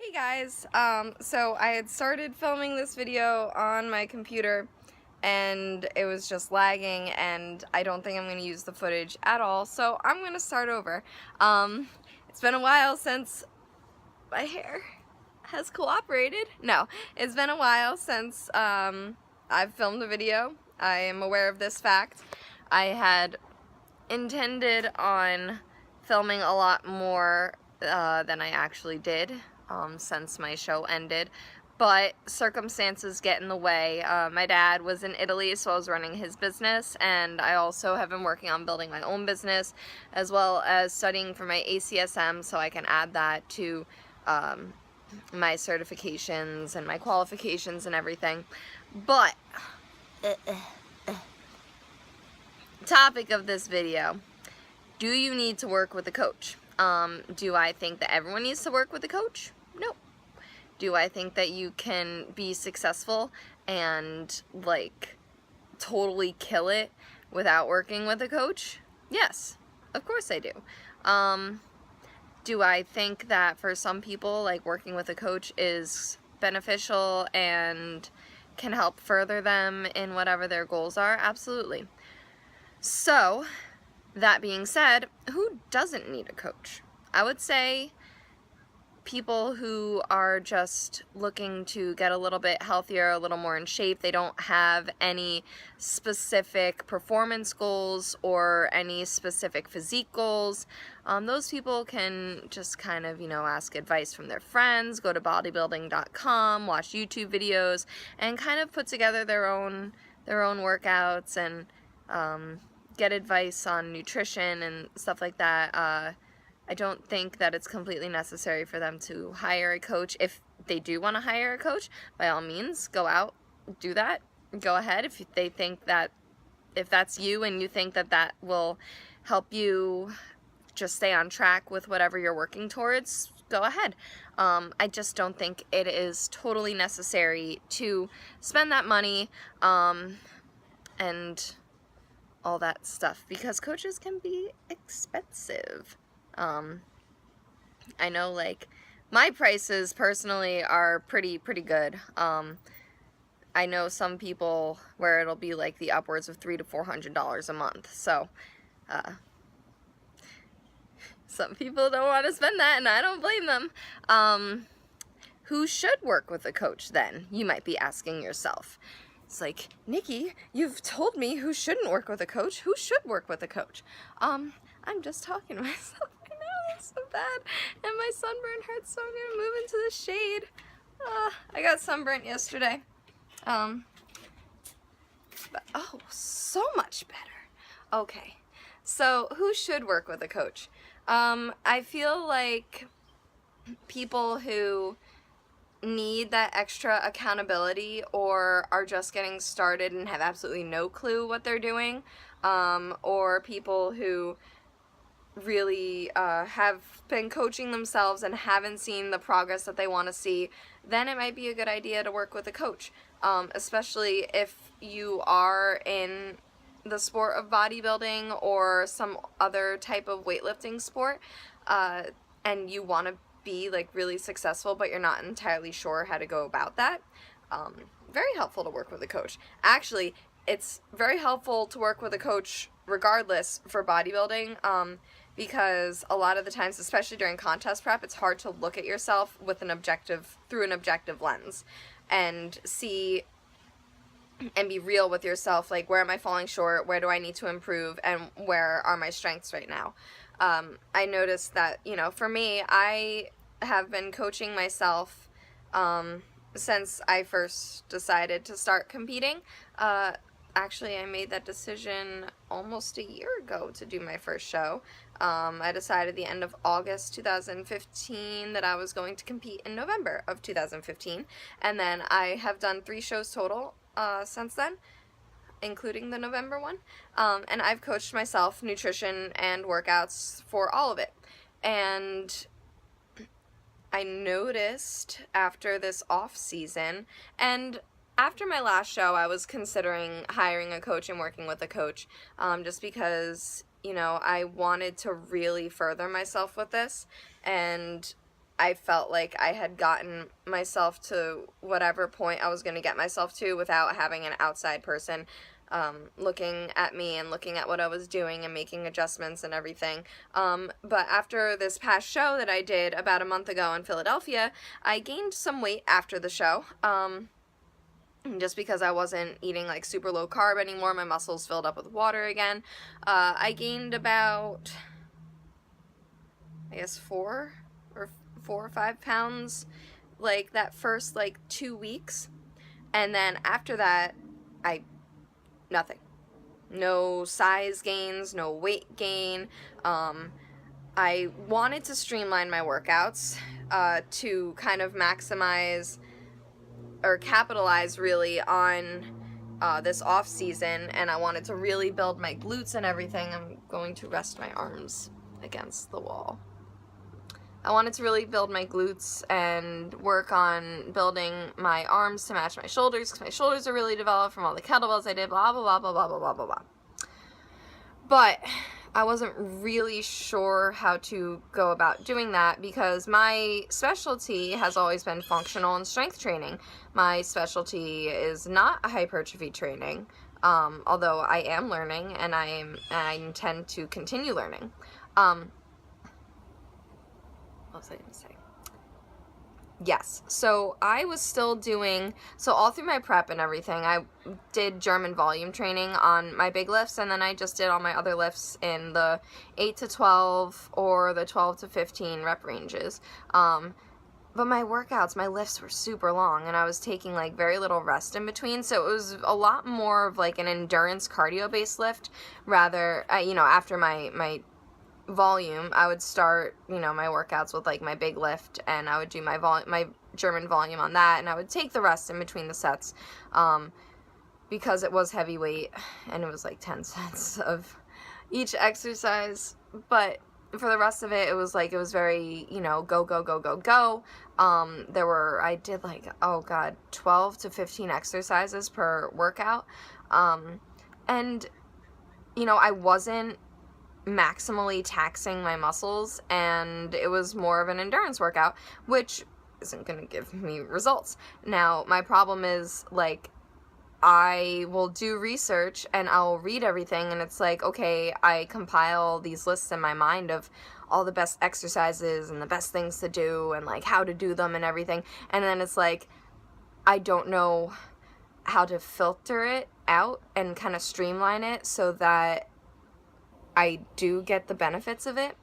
Hey guys, so I had started filming this video on my computer and it was just lagging and I don't think I'm going to use the footage at all, so I'm going to start over. It's been a while since my hair has cooperated. No, it's been a while since I've filmed a video. I am aware of this fact. I had intended on filming a lot more than I actually did. Since my show ended, but circumstances get in the way. My dad was in Italy, so I was running his business, and I also have been working on building my own business, as well as studying for my ACSM, so I can add that to my certifications and my qualifications and everything. But topic of this video: do you need to work with a coach? Do I think that everyone needs to work with a coach? No. Do I think that you can be successful and like totally kill it without working with a coach? Yes, of course I do. Do I think that for some people, like, working with a coach is beneficial and can help further them in whatever their goals are? Absolutely. So, that being said, who doesn't need a coach? I would say people who are just looking to get a little bit healthier, a little more in shape. They don't have any specific performance goals or any specific physique goals. Those people can just kind of, ask advice from their friends, go to bodybuilding.com, watch YouTube videos, and kind of put together their own workouts and get advice on nutrition and stuff like that. I don't think that it's completely necessary for them to hire a coach. If they do want to hire a coach, by all means, go out, do that, go ahead. If they think that, if that's you and you think that that will help you just stay on track with whatever you're working towards, go ahead. I just don't think it is totally necessary to spend that money and all that stuff, because coaches can be expensive. I know, like, my prices personally are pretty good. I know some people where it'll be like the upwards of $300 to $400 a month. So, some people don't want to spend that, and I don't blame them. Who should work with a coach then? You might be asking yourself. It's like, Nikki, you've told me who shouldn't work with a coach. Who should work with a coach? I'm just talking to myself. I know, it's so bad. And my sunburn hurts, so I'm gonna move into the shade. I got sunburnt yesterday. But, oh, so much better. Okay, so who should work with a coach? I feel like people who need that extra accountability or are just getting started and have absolutely no clue what they're doing, or people who really have been coaching themselves and haven't seen the progress that they want to see, then it might be a good idea to work with a coach, especially if you are in the sport of bodybuilding or some other type of weightlifting sport, and you want to be like really successful, but you're not entirely sure how to go about that. Very helpful to work with a coach. Actually, it's very helpful to work with a coach regardless for bodybuilding, because a lot of the times, especially during contest prep, it's hard to look at yourself with through an objective lens and see and be real with yourself, like, where am I falling short, where do I need to improve, and where are my strengths right now. I noticed that, for me, I have been coaching myself since I first decided to start competing. Actually, I made that decision almost a year ago to do my first show. I decided the end of August 2015 that I was going to compete in November of 2015, and then I have done 3 shows total since then, including the November one, and I've coached myself nutrition and workouts for all of it. And I noticed after this off season, and after my last show, I was considering hiring a coach and working with a coach, just because, I wanted to really further myself with this, and I felt like I had gotten myself to whatever point I was going to get myself to without having an outside person looking at me and looking at what I was doing and making adjustments and everything. But after this past show that I did about a month ago in Philadelphia, I gained some weight after the show. Just because I wasn't eating like super low carb anymore, my muscles filled up with water again. I gained about, I guess, 4 or 5 pounds like that first like 2 weeks, and then after that nothing. No size gains, no weight gain. I wanted to streamline my workouts to kind of maximize or capitalize really on this off season, and I wanted to really build my glutes and everything. I'm going to rest my arms against the wall. I wanted to really build my glutes and work on building my arms to match my shoulders, because my shoulders are really developed from all the kettlebells I did, blah, blah, blah, blah, blah, blah, blah, blah, blah. But I wasn't really sure how to go about doing that, because my specialty has always been functional and strength training. My specialty is not hypertrophy training, although I am learning, and I intend to continue learning. What was I going to say? Yes, so I was still doing, so all through my prep and everything, I did German volume training on my big lifts, and then I just did all my other lifts in the 8 to 12 or the 12 to 15 rep ranges. But my workouts, my lifts were super long, and I was taking like very little rest in between, so it was a lot more of like an endurance cardio-based lift, rather, after my volume, I would start, my workouts with like my big lift, and I would do my German volume on that, and I would take the rest in between the sets, because it was heavyweight, and it was like 10 sets of each exercise. But for the rest of it, it was very, go, go, go, go, go. I did 12 to 15 exercises per workout, and, I wasn't maximally taxing my muscles, and it was more of an endurance workout, which isn't going to give me results. Now, my problem is, I will do research and I'll read everything, and it's like, okay, I compile these lists in my mind of all the best exercises and the best things to do and how to do them and everything, and then it's like I don't know how to filter it out and kind of streamline it so that I do get the benefits of it.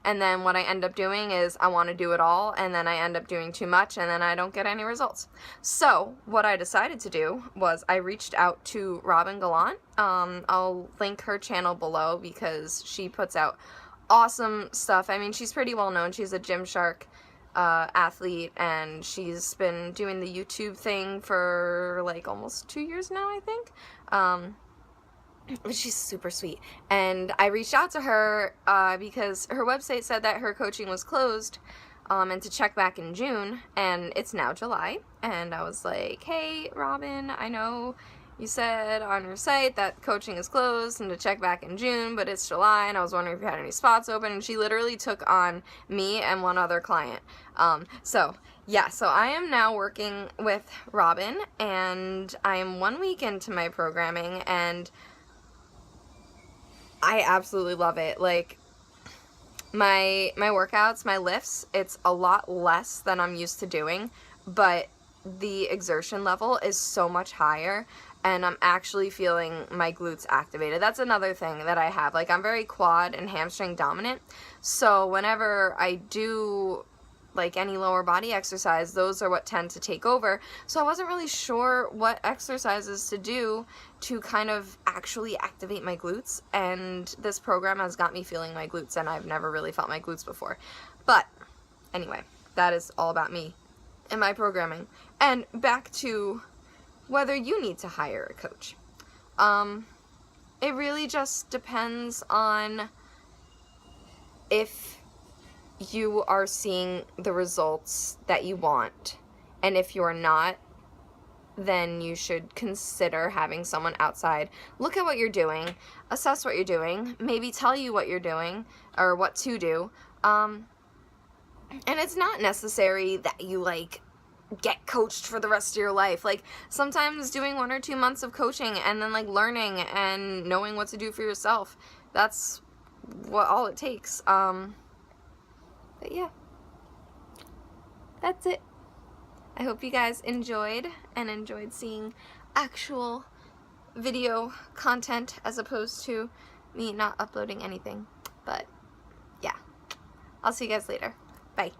And then what I end up doing is I want to do it all, and then I end up doing too much, and then I don't get any results. So what I decided to do was I reached out to Robin Gallant. I'll link her channel below because she puts out awesome stuff. I mean, she's pretty well known. She's a Gymshark athlete, and she's been doing the YouTube thing for almost 2 years now, I think. She's super sweet, and I reached out to her because her website said that her coaching was closed, and to check back in June, and it's now July, and I was like, hey Robin, I know you said on your site that coaching is closed and to check back in June, but it's July, and I was wondering if you had any spots open, and she literally took on me and one other client. So I am now working with Robin, and I am 1 week into my programming, and I absolutely love it. My workouts, my lifts, it's a lot less than I'm used to doing, but the exertion level is so much higher, and I'm actually feeling my glutes activated. That's another thing that I have. I'm very quad and hamstring dominant, so whenever I do any lower body exercise, those are what tend to take over. So I wasn't really sure what exercises to do to kind of actually activate my glutes, and this program has got me feeling my glutes, and I've never really felt my glutes before. But anyway, that is all about me and my programming. And back to whether you need to hire a coach. It really just depends on if you are seeing the results that you want, and if you're not, then you should consider having someone outside look at what you're doing, assess what you're doing, maybe tell you what you're doing or what to do, And it's not necessary that you, like, get coached for the rest of your life. Like, sometimes doing 1 or 2 months of coaching and then, like, learning and knowing what to do for yourself, that's what all it takes. But yeah, that's it. I hope you guys enjoyed seeing actual video content as opposed to me not uploading anything. But yeah, I'll see you guys later. Bye.